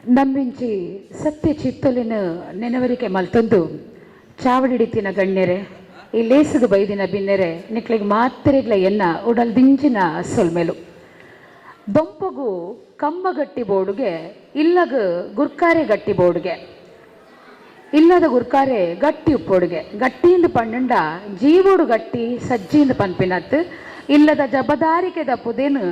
ನಂಬಿಂಚಿ ಸತ್ಯ ಚಿತ್ತಲಿನ ನೆನವರಿಕೆ ಮಲ್ತೊಂದು ಚಾವಡಿಡಿತಿನ ಗಣ್ಯರೆ ಈ ಲೇಸದ ಬೈದಿನ ಬಿನ್ನೆರೆ ನಿಕ್ಲಿಗೆ ಮಾತ್ರೆಗ್ಲ ಎನ್ನ ಉಡಲ್ ದಿಂಚಿನ ಸೊಲ್ಮೆಲು ದೊಂಪಗು ಕಮ್ಮಗಟ್ಟಿ ಬೋಡುಗೆ ಇಲ್ಲಗ ಗುರ್ಕಾರೆ ಗಟ್ಟಿ ಬೋಡುಗೆ ಇಲ್ಲದ ಗುರ್ಕಾರೆ ಗಟ್ಟಿ ಉಪ್ಪೋಡುಗೆ ಗಟ್ಟಿಯಿಂದ ಪಂಡ ಜೀವೋಡು ಗಟ್ಟಿ ಸಜ್ಜಿಯಿಂದ ಪನ್ಪಿನತ್ ಇಲ್ಲದ ಜಬದಾರಿಕೆದ ಪುದೇನು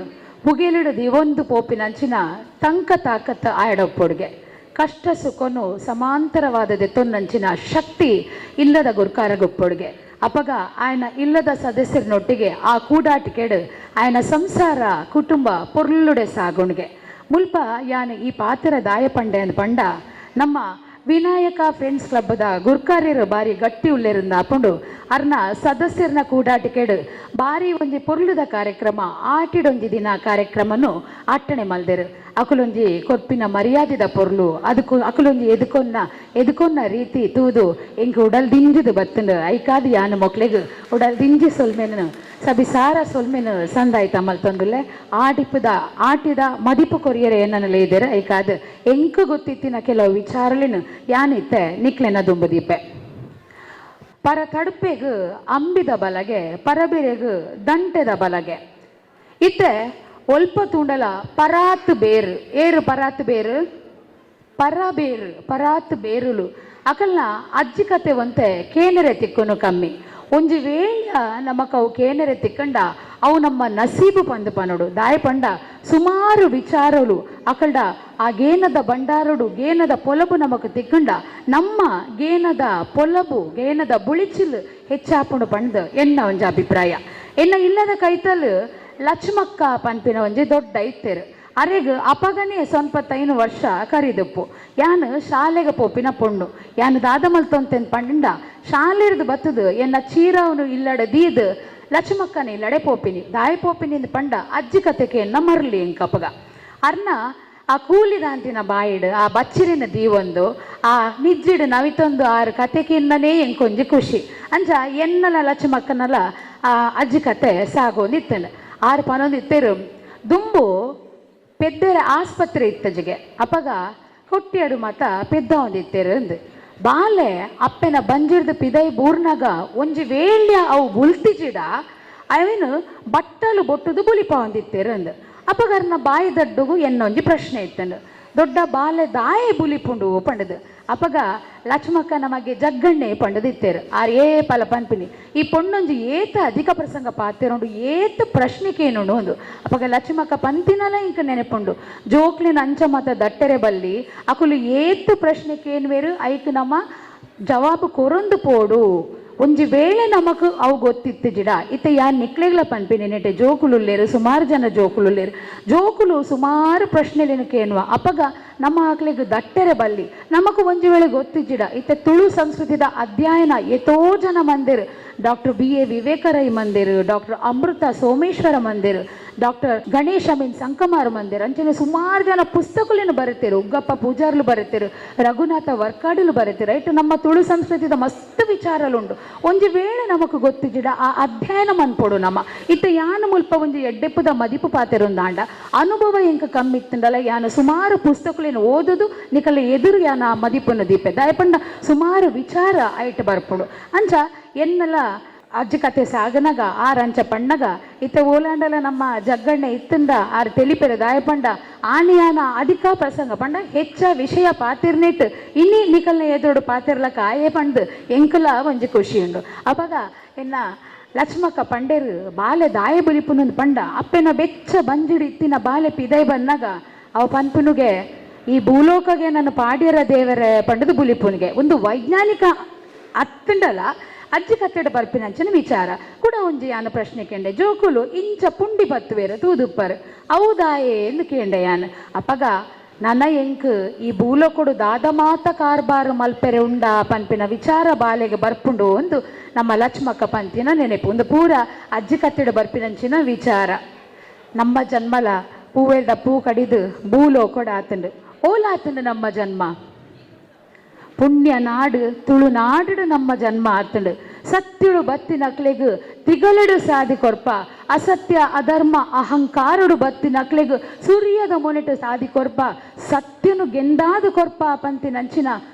ಪುಗೇಲಿಡು ದಿವೊಂದು ಪೋಪಿನಂಚಿನ ತಂಕ ತಾಕತ್ ಆಯಡೊಪ್ಪೊಡುಗೆ ಕಷ್ಟ ಸುಖನು ಸಮಾಂತರವಾದದೆ ತೊನ್ನಂಚಿನ ಶಕ್ತಿ ಇಲ್ಲದ ಗುರ್ಕಾರಗುಪ್ಪೊಡುಗೆ ಅಪಗ ಆಯನ ಇಲ್ಲದ ಸದಸ್ಯರನೊಟ್ಟಿಗೆ ಆ ಕೂಡಾಟಿಕೆಡು ಆಯನ ಸಂಸಾರ ಕುಟುಂಬ ಪೊರ್ಲುಡೆ ಸಾಗುಣ್ಗೆ ಮುಲ್ಪ ಯಾನು ಈ ಪಾತ್ರ ದಾಯಪಂಡೆ ಅಂದ್ ಪಂಡ ನಮ್ಮ ವಿನಾಯಕ ಫ್ರೆಂಡ್ಸ್ ಕ್ಲಬ್ದ ಗುರ್ಕಾರ್ಯರು ಬಾರಿ ಗಟ್ಟಿ ಉಲ್ಲೇರಿಂದ ಹಾಕೊಂಡು ಅರ್ನ ಸದಸ್ಯರನ್ನ ಕೂಡಾಟಿಕೆಡು ಬಾರಿ ಒಂಜಿ ಪೊರ್ಲುದ ಕಾರ್ಯಕ್ರಮ ಆಟಿಡೊಂಜಿ ದಿನ ಕಾರ್ಯಕ್ರಮನು ಆಟಣೆ ಮಲ್ದೆರು ಅಕುಲೊಂಜಿ ಕೊರ್ಪಿನ ಮರ್ಯಾದೆದ ಪೊರ್ಲು ಅದಕ್ಕೂ ಅಕುಲೊಂಜಿ ಎದುಕೊನ್ನ ರೀತಿ ತೂದು ಎಂಕ್ ಉಡಲ್ ದಿಂಜಿದು ಬತ್ತಂಡು ಐಕಾದು ಯಾನು ಮೊಕ್ಲೆಗ್ ಉಡಲ್ ದಿಂಜಿ ಸೊಲ್ಮೆನು ಸಬಿಸಾರ ಸೊಲ್ಮೆನು ಸಂದಾಯ್ತ ಮಲ್ತೊಂದುಲ್ಲೆ ಆಟಿದ ಮದಿಪು ಕೊರಿಯರೆ ಏನನ್ನು ಲೇದೆರು ಐಕಾದು ಎಂಕ ಗೊತ್ತಿತ್ತಿನ ಕೆಲವು ವಿಚಾರಲಿನು ಯಾನಿತ್ತೆ ನಿಕ್ಲೆನ ದುಂಬುದೀಪೆ ಪರ ತಡುಪೆಗ್ ಅಂಬಿದ ಬಲಗೆ ಪರಬಿರೆಗ್ ದಂಟೆದ ಬಲಗೆ ಇತ್ತೆ ಒಲ್ಪ ತುಂಡಲ ಪರಾತ್ ಬೇರು ಏರು ಪರಾತ್ ಬೇರು ಪರಾತ್ ಬೇರುಲು ಅಕಲ್ನ ಅಜ್ಜಿ ಕತೆ ಒಂತೆ ಕೇನರೆ ತಿಕ್ಕನು ಕಮ್ಮಿ ಒಂಜಿ ವೇಳ ನಮಕ್ ಅವು ಕೇನರೆ ತಿಕ್ಕಂಡ ಅವು ನಮ್ಮ ನಸೀಬು ಪಂದು ಪನೋಡು ದಾಯ ಪಂಡ ಸುಮಾರು ವಿಚಾರಲು ಅಕಲ್ಡ ಆ ಗೇನದ ಬಂಡಾರಡು ಗೇನದ ಪೊಲಬು ನಮಕ್ ತಿಕ್ಕಂಡ ನಮ್ಮ ಗೇನದ ಬುಳಿಚಿಲ್ ಹೆಚ್ಚಾಪುಂಡು ಪಂಡ್ ಎನ್ನ ಒಂಜಿ ಅಭಿಪ್ರಾಯ ಎನ್ನ ಇಲ್ಲದ ಕೈತಲ್ ಲಕ್ಷ್ಮಕ್ಕ ಪನ್ಪಿನ ಒಂಜಿ ದೊಡ್ಡ ಐತೆರು ಅರೆಗ್ ಅಪಗನೆ 95 ವರ್ಷ ಕರಿದಪ್ಪು ಯಾನು ಶಾಲೆಗೆ ಪೋಪಿನ ಪೊಣ್ಣು ಯಾನು ದಾದಮಲ್ತೊಂತೆನ್ ಪಂಡ ಶಾಲೆರ್ದು ಬತ್ತದು ಎನ್ನ ಚೀರವನು ಇಲ್ಲಡ ದೀದ್ ಲಕ್ಷ್ಮಕ್ಕನ ಇಲ್ಲಡೆ ಪೋಪಿನಿ ದಾಯ ಪೋಪಿನಿಂದ ಪಂಡ ಅಜ್ಜಿ ಕತೆಗೆ ಎನ್ನ ಮರಲಿ ಎಂಕಪಗ ಅರ್ನ ಆ ಕೂಲಿದಾಂತಿನ ಬಾಯಿಡು ಆ ಬಚ್ಚಿರಿನ ದೀವೊಂದು ಆ ನಿಜ್ಜಿಡು ನವಿತೊಂದು ಆರು ಕತೆಕಿನ್ನನೇ ಎಂಕೊಂಜಿ ಖುಷಿ ಅಂಚ ಎನ್ನಲ ಲಕ್ಷ್ಮಕ್ಕನಲ ಆ ಅಜ್ಜಿ ಕತೆ ಸಾಗೋಂದಿತ್ತೇನೆ ಆರು ಪನೊಂದಿತ್ತೇರು ದುಂಬು ಪೆದ್ದರ ಆಸ್ಪತ್ರೆ ಇತ್ತಜಿಗೆ ಅಪಗ ಕೊಟ್ಟಿಯಡು ಮತ ಪೆದ್ದ ಒಂದಿತ್ತೇರು ಅಂದು ಬಾಲೆ ಅಪ್ಪೆನ ಬಂಜಿರ್ದು ಪಿದೈ ಬೂರ್ನಾಗ ಒಂಜಿ ವೇಳ್ಯ ಅವು ಬುಲ್ತಿಜಿಡ ಅವೇನು ಬಟ್ಟಲು ಬೊಟ್ಟುದು ಬುಲಿಪ ಒಂದಿತ್ತೇರು ಅಂದು ಅಪಗರ್ನ ಬಾಯಿ ದಡ್ಡುಗು ಎನ್ನೊಂಜಿ ಪ್ರಶ್ನೆ ಇತ್ತಂಡು ದೊಡ್ಡ ಬಾಲೆ ದಾಯೆ ಬುಲಿಪುಂಡು ಪಂಡದು ಅಪಗ ಲಕ್ಷ್ಮಕ್ಕ ನಮಗೆ ಜಗ್ಗಣ್ಣೆ ಪಂಡದಿತ್ತೇರು ಆರ್ ಪಲ ಪನ್ಪಿನಿ ಈ ಪೊಣ್ಣೊಂಜಿ ಏತ ಅಧಿಕ ಪ್ರಸಂಗ ಪಾತಿರೋಂಡು ಏತ ಪ್ರಶ್ನೆಕೇನು ಒಂದು ಅಪಗ ಲಕ್ಷ್ಮಕ್ಕ ಪಂತಿನಲ ಇಂಕ ನೆನೆಪುಂಡು ಜೋಕ್ಲಿನ ಅಂಚ ಮತ ದಟ್ಟರೆ ಬಲ್ಲಿ ಅಕುಲು ಏತು ಪ್ರಶ್ನೆಕೇನುವೇರು ಐಕ್ ನಮ್ಮ ಜವಾಬು ಕೊರೊಂದು ಪೋಡು ಒಂಜಿ ವೇಳೆ ನಮಕ್ ಅವು ಗೊತ್ತಿತ್ತು ಜಿಡ ಇತ್ತೆ ಯಾನ್ ನಿಕ್ಲೆಗ್ಲ ಪನ್ಪಿನಿ ನೆಟ್ಟೆ ಜೋಕುಲುಲ್ಲೇರು ಸುಮಾರು ಜನ ಜೋಕುಲು ಸುಮಾರು ಪ್ರಶ್ನೆಲಿನ ಕೇನುವ ಅಪಗ ನಮ್ಮ ಆಕ್ಲೆಗ್ ದಟ್ಟೆರೆ ಬಲ್ಲಿ ನಮಕ್ ಒಂಜಿ ವೇಳೆ ಗೊತ್ತಿಜ್ಜಿಡ ಇತ್ತೆ ತುಳು ಸಂಸ್ಕೃತಿದ ಅಧ್ಯಯನ ಎತೋ ಜನ ಮಂದಿರು ಡಾಕ್ಟರ್ BA ವಿವೇಕರೈ ಮಂದಿರು ಡಾಕ್ಟರ್ ಅಮೃತ ಸೋಮೇಶ್ವರ ಮಂದಿರು ಡಾಕ್ಟರ್ ಗಣೇಶ ಮೀನ್ ಸಂಕಮಾರ್ ಮಂದಿರ್ ಅಂಚನೆ ಸುಮಾರು ಜನ ಪುಸ್ತಕಗಳನ್ನು ಬರೀತಿರು ಉಗ್ಗಪ್ಪ ಪೂಜಾರ್ಲು ಬರೀತಿರು ರಘುನಾಥ ವರ್ಕಾಡಿಲು ಬರೀತಿರು ಐಟು ನಮ್ಮ ತುಳು ಸಂಸ್ಕೃತಿದ ಮಸ್ತ್ ವಿಚಾರಲುಂಡು ಒಂಜಿ ವೇಳೆ ನಮಕ್ ಗೊತ್ತಿಜ್ಜಿಡ ಆ ಅಧ್ಯಯನ ಮನ್ಪೊಡು ನಮ್ಮ ಇತ್ತೆ ಯಾನು ಮುಲ್ಪ ಒಂಜಿ ಎಡ್ಡೆಪ್ಪುದ ಮದಿಪು ಪಾತೆರೊಂದಾಂಡ ಅನುಭವ ಎಂಕ ಕಮ್ಮಿ ಇತ್ತಂಡಲ ಯಾನು ಸುಮಾರು ಪುಸ್ತಕಗಳನ್ನು ಓದುದು ನಿಕಲ ಎದುರು ಯಾನ ಮದಿಪುನ ದೀಪೆ ದಯಪಂಡ ಸುಮಾರು ವಿಚಾರ ಐಟ್ ಬರ್ಪುಡು ಅಂಚ ಎನ್ನಲ ಅಜ್ಜಿ ಕತೆ ಸಾಗನಗ ಆರ್ ಅಂಚ ಪಣ್ಣಗ ಇತ್ತೆ ಓಲಾಂಡಲ ನಮ್ಮ ಜಗ್ಗಣ್ಣೆ ಇತ್ತಂದ ಆರ್ ತೆಲಿಪೆರ ದಾಯಪಂಡ ಆಣಿಯಾನ ಅಧಿಕ ಪ್ರಸಂಗ ಪಂಡ ಹೆಚ್ಚ ವಿಷಯ ಪಾತಿರ್ನಿಟ್ ಇನ್ನಿ ನಿಕಲ್ನ ಎದುರು ಪಾತಿರ್ಲಕ ಆಯೇ ಪಂಡ್ ಎಂಕಲ ಒಂಜಿ ಖುಷಿ ಉಂಡು ಅಪಗ ಎನ್ನ ಲಕ್ಷ್ಮಕ್ಕ ಪಂಡೇರು ಬಾಲೆ ದಾಯ ಬುಲಿಪುನ ಪಂಡ ಅಪ್ಪೆನ ಬೆಚ್ಚ ಬಂಜಿಡು ಇತ್ತಿನ ಬಾಲೆ ಪಿದೈ ಬನ್ನಾಗ ಅವ ಪನ್ಪುನುಗೆ ಈ ಭೂಲೋಕಗೆ ನನ್ನ ಪಾಡ್ಯರ ದೇವರ ಪಂಡದು ಬುಲಿಪುನಿಗೆ ಒಂದು ವೈಜ್ಞಾನಿಕ ಅತ್ತಂಡಲ ಅಜ್ಜಿ ಕತ್ತೆಡ ಬರ್ಪಿನಂಚನ ವಿಚಾರ ಕೂಡ ಒಂಜಿ ಯಾನ ಪ್ರಶ್ನೆ ಕೇಂಡೆ ಜೋಕುಲು ಇಂಚ ಪುಂಡಿ ಬತ್ತುವೇರು ತೂದುಪ್ಪರ್ ಔದಾಯೆ ಎಂದು ಕೇಂಡೆ ಯಾನ ಅಪಗ ನನ್ನ ಎಂಕ್ ಈ ಭೂಲೋಕೊಡು ದಾದ ಮಾತ ಕಾರ್ಬಾರು ಮಲ್ಪೆರೆ ಉಂಡ ಪನ್ಪಿನ ವಿಚಾರ ಬಾಲೆಗೆ ಬರ್ಪುಂಡು ಒಂದು ನಮ್ಮ ಲಕ್ಷ್ಮಕ್ಕ ಪಂತಿನ ನೆನೆಪು ಒಂದು ಪೂರ ಅಜ್ಜಿ ಕತ್ತೆಡ ಬರ್ಪಿನಂಚಿನ ವಿಚಾರ ನಮ್ಮ ಜನ್ಮಲ ಪೂವೆಲ್ದ ಪೂ ಕಡಿದು ಭೂಲೋಕೊಡ ಆತಂಡು ಓಲಾತಂಡು ನಮ್ಮ ಜನ್ಮ ಪುಣ್ಯ ನಾಡು ತುಳುನಾಡು ನಮ್ಮ ಜನ್ಮ ಆತಂಡು ಸತ್ಯುಳು ಬತ್ತಿನಕ್ಲೆಗ್ ತಿಗಳಡು ಸಾದಿ ಕೊರ್ಪ ಅಸತ್ಯ ಅಧರ್ಮ ಅಹಂಕಾರಡು ಬತ್ತಿನ ಅಕ್ಲೆಗ್ ಸೂರ್ಯದ ಮೊನೆಟು ಸಾದಿ ಕೊರ್ಪ ಸತ್ಯನು ಗೆಂದಾದ ಕೊರ್ಪ ಪಂತಿನಂಚಿನ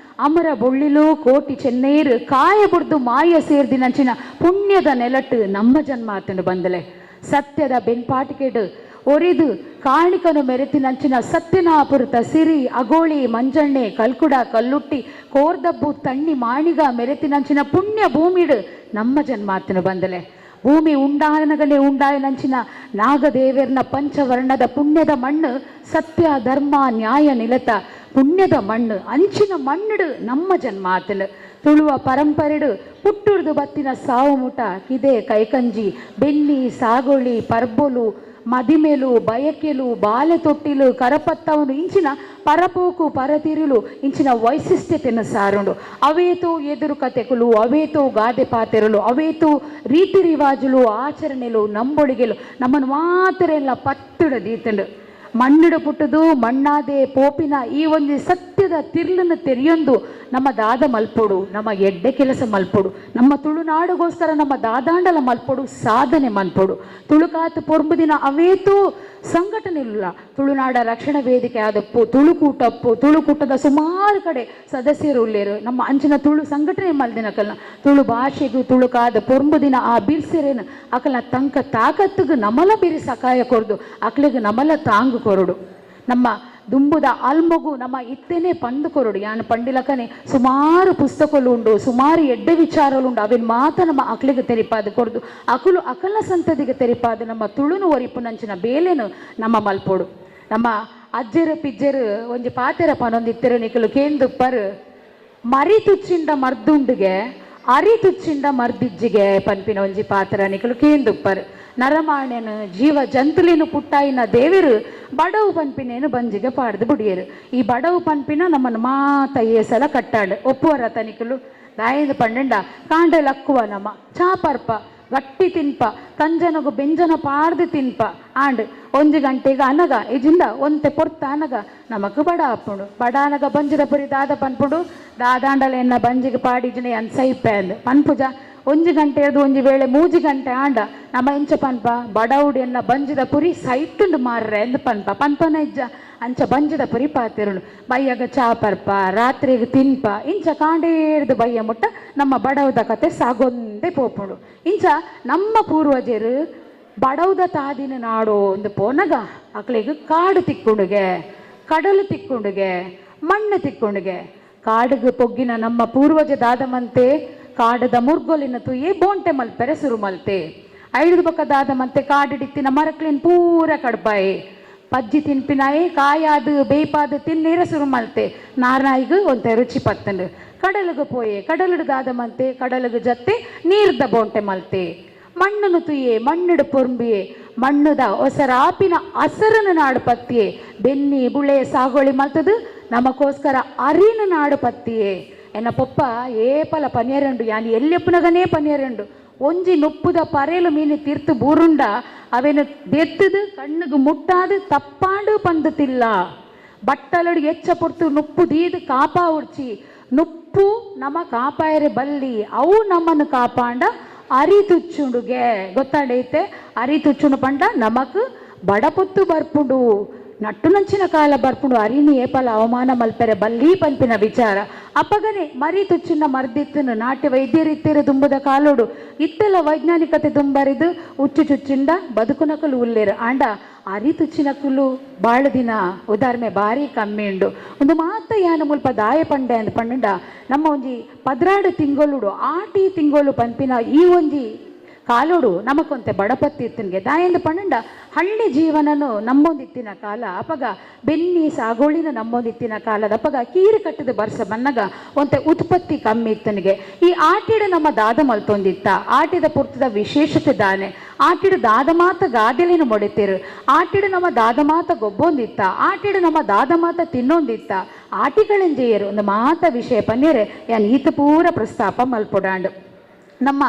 ಅಮರ ಬೊಳ್ಳಿಲು ಕೋಟಿ ಚೆನ್ನೈರು ಕಾಯ ಬುಡ್ದು ಮಾಯ ಸೇರ್ದಿನಂಚಿನ ಪುಣ್ಯದ ನೆಲಟ್ಟು ನಮ್ಮ ಜನ್ಮಾತನು ಬಂದಲೆ ಸತ್ಯದ ಬೆನ್ಪಾಟಿಕೆಡು ಒರಿದು ಕಾಣಿಕನು ಮೆರೆತಿನಂಚಿನ ಸತ್ಯನಾಪುರತ ಸಿರಿ ಅಗೋಳಿ ಮಂಜಣ್ಣೆ ಕಲ್ಕುಡ ಕಲ್ಲುಟ್ಟಿ ಕೋರ್ದಬ್ಬು ತಣ್ಣಿ ಮಾಣಿಗ ಮೆರೆತಿನಂಚಿನ ಪುಣ್ಯ ಭೂಮಿಡು ನಮ್ಮ ಜನ್ಮಾತನು ಬಂದಲೆ ಭೂಮಿ ಉಂಡಾನಗನೆ ಉಂಡಾಯನಂಚಿನ ನಾಗದೇವರ್ನ ಪಂಚವರ್ಣದ ಪುಣ್ಯದ ಮಣ್ಣು ಸತ್ಯ ಧರ್ಮ ನ್ಯಾಯ ನಿಲತ ಪುಣ್ಯದ ಮಣ್ಣು ಅಂಚಿನ ಮಣ್ಣುಡು ನಮ್ಮ ಜನ್ಮಾತಲು ತುಳುವ ಪರಂಪರೆಡು ಪುಟ್ಟುಡ್ದು ಬತ್ತಿನ ಸಾವು ಮುಟ ಕಿದೆ ಕೈಕಂಜಿ ಬೆನ್ನಿ ಸಾಗೋಳಿ ಪರ್ಬೊಲು ಮದಿಮೆಲು ಬಯಕೆಲು ಬಾಲೆ ತೊಟ್ಟಿಲು ಕರಪತ್ತವನು ಇಂಚಿನ ಪರಪೋಕು ಪರತಿರುಲು ಇಂಚಿನ ವೈಶಿಷ್ಟ್ಯತೆಯನ್ನು ಸಾರುಂಡು ಅವೇತೋ ಎದುರು ಕತೆಗಳು ಅವೇತೋ ಗಾದೆ ಪಾತೆರಲು ಅವೇತೋ ರೀತಿ ರಿವಾಜುಲು ಆಚರಣೆಲು ನಂಬೊಳಿಗೆಲು ನಮ್ಮನ್ನು ಮಾತ್ರ ಎಲ್ಲ ಪತ್ತುಡ ದೀತಂಡು ಮಣ್ಣಿಡು ಪುಟ್ಟದು ಮಣ್ಣಾದೆ ಪೋಪಿನ ಈ ಒಂದು ಸತ್ಯದ ತಿರ್ಲನ್ನು ತೆರೆಯೊಂದು ನಮ್ಮ ದಾದ ಮಲ್ಪೊಡು ನಮ್ಮ ಎಡ್ಡೆ ಕೆಲಸ ಮಲ್ಪೊಡು ನಮ್ಮ ತುಳುನಾಡಿಗೋಸ್ಕರ ನಮ್ಮ ದಾದಾಂಡಲ ಮಲ್ಪೊಡು ಸಾಧನೆ ಮಲ್ಪೊಡು ತುಳುಕಾತು ಪೊರ್ಬುದಿನ ಅವೇತೂ ಸಂಘಟನೆ ಇಲ್ಲ ತುಳುನಾಡ ರಕ್ಷಣಾ ವೇದಿಕೆ ಆದಪ್ಪು ತುಳುಕೂಟದ ಸುಮಾರು ಕಡೆ ಸದಸ್ಯರು ಉಳ್ಳೇರು ನಮ್ಮ ಅಂಚಿನ ತುಳು ಸಂಘಟನೆ ಮಲ್ದಿನಕಲ್ನ ತುಳು ಭಾಷೆಗೂ ತುಳುಕಾದ ಪೊರ್ಬುದಿನ ಆ ಬಿರ್ಸಿರೇನು ಅಕಲ್ನ ತಂಕ ತಾಕತ್ತಿಗೆ ನಮಲ ಬಿರಿ ಸಕಾಯ ಕೊರದು ಅಕ್ಲಿಗೆ ನಮಲ ತಾಂಗು ಕೊರಡು ನಮ್ಮ ದುಂಬುದ ಅಲ್ಮಗು ನಮ್ಮ ಇತ್ತೇನೆ ಪಂದು ಕೊರಡು ಯಾನು ಪಂಡಿಲಕನೆ ಸುಮಾರು ಪುಸ್ತಕಲು ಉಂಡು ಸುಮಾರು ಎಡ್ಡೆ ವಿಚಾರಲು ಉಂಡು ಅವೇನು ಮಾತ ನಮ್ಮ ಅಕ್ಲಿಗೆ ತೆರಿಪಾದು ಕೊರದು ಅಕಲು ಅಕಲ ಸಂತದಿಗೆ ತೆರಿಪಾದು ನಮ್ಮ ತುಳುನು ಒರಿಪು ನಂಚಿನ ಬೇಲೆನು ನಮ್ಮ ಮಲ್ಪೋಡು ನಮ್ಮ ಅಜ್ಜರು ಪಿಜ್ಜರು ಒಂಜಿ ಪಾತೆರ ಪನೊಂದಿತ್ತೆರು ನಿಕಲು ಕೇಂದುಪ್ಪರು ಮರಿ ತುಚ್ಚಿಂಡ ಮರ್ದುಂಡಿಗೆ ಅರಿ ತುಚ್ಚಿಂಡ ಮರ್ದಿಜ್ಜಿಗೆ ಪನ್ಪಿನ ಒಂಜಿ ಪಾತ್ರ ನಿಕಲು ಕೇಂದುಪ್ಪರು ನರಮಾಣ್ಯನು ಜೀವ ಜಂತುಲಿನ ಪುಟ್ಟಾಯಿನ ದೇವರು ಬಡವು ಪನ್ಪಿನೇನು ಬಂಜಿಗೆ ಪಾಡ್ದು ಬುಡಿಯರು ಈ ಬಡವು ಪನ್ಪಿನ ನಮ್ಮನ್ನು ಮಾತ ಏಸಲ ಕಟ್ಟಾಡು ಒಪ್ಪುವರ ತನಿಕಲು ದಾಯಂದು ಪಂಡಂಡ ಕಾಂಡೆ ಲಕ್ಕುವ ನಮ್ಮ ಚಾಪರ್ಪ ಗಟ್ಟಿ ತಿನ್ಪ ಕಂಜನಗು ಬೆಂಜನ ಪಾಡ್ದು ತಿನ್ಪ ಆಂಡ್ 1 ಗಂಟೆಗೆ ಅನಗ ಇಜಿಂದ ಒಂತೆ ಪೊರ್ತ ಅನಗ ನಮಕ್ ಬಡ ಅಪ್ಪುಂಡು ಬಡ ಅನಗ ಬಂಜಿದ ಪುರಿ ದಾದ ಪನ್ಪುಡು ದಾದಾಂಡಲ ಎನ್ನ ಬಂಜಿಗೆ ಪಾಡಿಜಿನ ಅನ್ಸೈಪೆ ಅಂದು ಪನ್ಪುಜ 1 ಗಂಟೆ ಅದು 1 ವೇಳೆ 3 ಗಂಟೆ ಆಂಡ ನಮ್ಮ ಇಂಚ ಪನ್ಪ ಬಡವುಡಿ ಎನ್ನ ಬಂಜಿದ ಪುರಿ ಸೈಟುಂಡು ಮಾರ್ರೆ ಎಂದು ಪನ್ಪನ ಇಜ್ಜ ಅಂಚ ಬಂಜಿದ ಪುರಿ ಪಾತಿರುಳು ಬಯ್ಯಾಗ ಚಾಪರ್ಪ ರಾತ್ರಿಗೆ ತಿನ್ಪ ಇಂಚ ಕಾಂಡೇರ್ದು ಬಯ್ಯ ಮುಟ್ಟ ನಮ್ಮ ಬಡವದ ಕತೆ ಸಾಗೊಂದೇ ಪೋಪುಡು ಇಂಚ ನಮ್ಮ ಪೂರ್ವಜರು ಬಡವದ ತಾದಿನ ನಾಡೋ ಒಂದು ಪೋನಗ ಅಕ್ಳಿಗೆ ಕಾಡು ತಿಕ್ಕೊಂಡುಗೆ ಕಡಲು ತಿಕ್ಕೊಂಡುಗೆ ಮಣ್ಣು ತಿಕ್ಕೊಂಡುಗೆ ಕಾಡಿಗೆ ಪೊಗ್ಗಿನ ನಮ್ಮ ಪೂರ್ವಜ ದಾದಮಂತೆ ಕಾಡದ ಮುರ್ಗೊಲಿನ ತುಯ್ಯೆ ಬೋಂಟೆ ಮಲ್ಪೆರೆ ಸುರು ಮಲ್ತೆ 5 ಬೊಕ್ಕ ದಾದಮಂತೆ ಕಾಡಿಡಿತ್ತಿನ ಮರಕ್ಲಿನ ಪೂರ ಕಡ್ಪಾಯಿ ಪಜ್ಜಿ ತಿನ್ಪಿನಾಯಿ ಕಾಯಾದು ಬೇಯ್ಪಾದು ತಿನ್ನೀರ ಸುರು ಮಲ್ತೆ ನಾರಾಯಿಗೂ ಒಂತೆ ರುಚಿ ಪತ್ತಂಡು ಕಡಲಿಗೆ ಪೋಯೆ ಕಡಲುಡು ದಾದಮಂತೆ ಕಡಲಿಗೆ ಜತ್ತೆ ನೀರ್ದ ಬೋಂಟೆ ಮಲ್ತೆ ಮಣ್ಣನ್ನು ತುಯ್ಯೆ ಮಣ್ಣಿಡು ಪೊರ್ಂಬಿಯೆ ಮಣ್ಣುದ ಹೊಸರಾಪಿನ ಹಸರನ ನಾಡು ಪತ್ತಿಯೇ ಬೆನ್ನಿ ಬುಳೆ ಸಾಗೋಳಿ ಮಲ್ತದು ನಮಗೋಸ್ಕರ ಅರಿನ ನಾಡು ಪತ್ತಿಯೇ ಎನ್ನ ಪೊಪ್ಪ ಏಪಲ ಪನಿಯರಂಡು ಯಾನಿ ಎಲ್ಲೆಪ್ಪನಗನೇ ಪನಿಯರಂಡು ಒಂಜಿ ನೊಪ್ಪುದ ಪರೇಲು ಮೀನು ತೀರ್ತು ಬೂರುಂಡ ಅವೇನು ದೆತ್ತದು ಕಣ್ಣಿಗೆ ಮುಟ್ಟಾದು ತಪ್ಪಾಂಡು ಪಂದುತ್ತಿಲ್ಲ ಬಟ್ಟಲಡು ಎಚ್ಚ ಪೊರ್ತು ನುಪ್ಪು ದೀದು ಕಾಪಾ ಉಡ್ಚಿ ನುಪ್ಪು ನಮ್ಮ ಕಾಪಾಯರೆ ಬಲ್ಲಿ ಅವು ನಮ್ಮನ್ನು ಕಾಪಾಂಡ ಅರಿತುಚ್ಚುಂಡುಗೆ ಗೊತ್ತಾಡೈತೆ ಅರಿತುಚ್ಚುಂಡು ಪಂಡ ನಮಕ್ ಬಡಪೊತ್ತು ಬರ್ಪುಂಡು ನಟ್ಟು ನಂಚಿನ ಕಾಲ ಬರ್ಪುಂಡು ಅರಿನಿ ಏಪಲ ಅವಮಾನ ಮಲ್ಪೆರೆ ಬಲ್ಲಿ ಪಂಪಿನ ವಿಚಾರ ಅಪ್ಪಗನೆ ಮರಿ ತುಚ್ಚಿನ ಮರ್ದಿತ್ತನು ನಾಟ್ಯ ವೈದ್ಯರಿತ್ತಿರು ದುಂಬದ ಕಾಲೋಡು ಇತ್ತೆಲ್ಲ ವೈಜ್ಞಾನಿಕತೆ ದುಂಬರಿದು ಉಚ್ಚು ಚುಚ್ಚಿಂಡ ಬದುಕುನಕಲು ಉಲ್ಲೇರು ಆಂಡ ಅರಿ ತುಚ್ಚಿನಕಲು ಬಾಳ ದಿನ ಉದಾಹರಣೆ ಭಾರಿ ಕಮ್ಮಿ ಉಂಡು ಒಂದು ಮಾತ ಯಾನ ಮುಲ್ಪ ದಾಯ ಪಂಡೆ ಅಂದ್ ಪಂಡ ನಮ್ಮ ಒಂಜಿ 16 ತಿಂಗಳು ಆಟಿ ತಿಂಗಳು ಪಂಪಿನ ಈ ಒಂಜಿ ಕಾಲೋಡು ನಮಕೊಂತೆ ಬಡಪತ್ತಿ ಇತ್ತಿನ್ಗೆ ದಾಯಂದು ಪಂಡ ಹಳ್ಳಿ ಜೀವನನು ನಮ್ಮೊಂದಿತ್ತಿನ ಕಾಲ ಅಪಗ ಬೆನ್ನಿ ಸಾಗೋಳಿನ ನಮ್ಮೊಂದಿತ್ತಿನ ಕಾಲದ ಅಪಗ ಕೀರಿ ಕಟ್ಟಿದ ಬರ್ಸ ಬನ್ನಗ ಒಂತೆ ಉತ್ಪತ್ತಿ ಕಮ್ಮಿ ಇತ್ತನಿಗೆ ಈ ಆಟಿಡು ನಮ್ಮ ದಾದ ಮಲ್ತೊಂದಿತ್ತ ಆಟಿದ ಪುರ್ತದ ವಿಶೇಷತೆ ದಾನೆ ಆಟಿಡು ದಾದ ಮಾತ ಗಾದೆಲಿನ ಮೊಡಿತಿರು ಆಟಿಡು ನಮ್ಮ ದಾದ ಮಾತ ಗೊಬ್ಬೊಂದಿತ್ತ ಆಟಿಡು ನಮ್ಮ ದಾದ ಮಾತ ತಿನ್ನೊಂದಿತ್ತ ಆಟಿಗಳೆಂಜೆಯರು ಒಂದು ಮಾತ ವಿಷಯ ಪನ್ನೀರೆ ಯಾನ್ ಈತ ಪೂರ ಪ್ರಸ್ತಾಪ ಮಲ್ಪೊಡಾಂಡು ನಮ್ಮ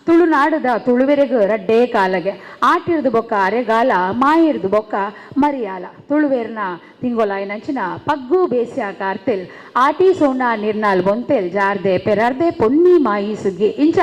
ತುಳುನಾಡದ ತುಳುವೆರೆಗೂ ರಡ್ಡೇ ಕಾಲಗೆ ಆಟಿರ್ದು ಬೊಕ್ಕ ಅರೆಗಾಲ ಮಾಯಿರ್ದು ಬೊಕ್ಕ ಮರಿಯಾಲ ತುಳುವೇರ್ನ ತಿಂಗೊಲಾಯಿನಂಚಿನ ಪಗ್ಗು ಬೇಸ್ಯಾಕ ಅರ್ತೆಲ್ ಆಟಿ ಸೋಣ ನಿರ್ನಾಲ್ ಬೊಂತೆಲ್ ಜಾರ್ದೆ ಪೆರಾರ್ದೆ ಪೊನ್ನಿ ಮಾಯಿ ಸುಗ್ಗಿ ಇಂಚ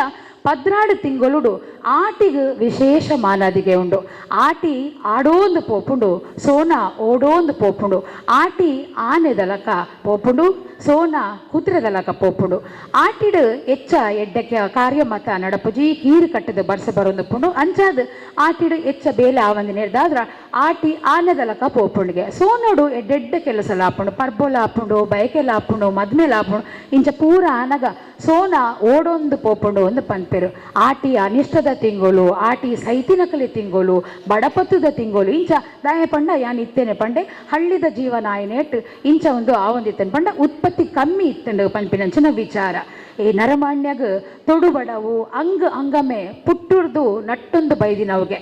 16 ತಿಂಗಳು ಆಟಿಗೆ ವಿಶೇಷ ಮಾನದಿಗೆ ಉಂಡು. ಆಟಿ ಆಡೋಂದು ಪೋಪುಂಡು, ಸೋನ ಓಡೋಂದು ಪೋಪುಂಡು. ಆಟಿ ಆನೆದಲಕ ಪೋಪುಂಡು, ಸೋನ ಕುದುರೆದಲಕ ಪೋಪುಂಡು. ಆಟಿಡು ಎಚ್ಚ ಎಡ್ಡಕ್ಕೆ ಕಾರ್ಯ ಮತ ನಡಪುಜಿ ಕೀರು ಕಟ್ಟದ ಬರ್ಸ ಬರೋದು ಪುಂಡು. ಅಂಚಾದ ಆಟಿಡು ಎಚ್ಚ ಬೇಲೆ ಆವಂದಿ ನೇರ್ದಾದ್ರ ಆಟಿ ಆನೆದಲಕ ಪೋಪುಂಡಿಗೆ. ಸೋನೋಡು ಎಡ್ಡೆಡ್ಡ ಕೆಲಸ ಲಾಪುಂಡು, ಪರ್ಬೋಲ ಆಪುಂಡು, ಬಯಕೆಲ್ಲ ಆಪುಂಡು, ಮದ್ಮೇಲೆ ಆಪುಂಡು. ಇಂಚ ಪೂರ ಆನಗ ಸೋನ ಓಡೊಂದು ಪೋಪುಂಡು ಒಂದು ಪನ್ಪೆರು. ಆಟಿ ಅನಿಷ್ಟದ ತಿಂಗೋಲು, ಆಟಿ ಸೈತಿನಕಲಿ ತಿಂಗೋಲು, ಬಡಪತ್ತದ ತಿಂಗೋಲು. ಇಂಚ ದಾಯ ಪಂಡ ಯಾನ್ ಇತ್ತೇನೆ ಪಂಡೆ ಹಳ್ಳಿದ ಜೀವನ ಆಯ್ನೇಟ್ ಇಂಚ ಒಂದು ಆವೊಂದಿತ್ತೇನೆ ಪಂಡ ಉತ್ಪತ್ತಿ ಕಮ್ಮಿ ಇತ್ತಂಡು ಪನ್ಪಿನಂಚಿನ ವಿಚಾರ. ಈ ನರಮಾಣ್ಯಗ ತೊಡುಬಡವು ಅಂಗಮೆ ಪುಟ್ಟುರ್ದು ನಟ್ಟೊಂದು ಬೈದಿನವ್ಗೆ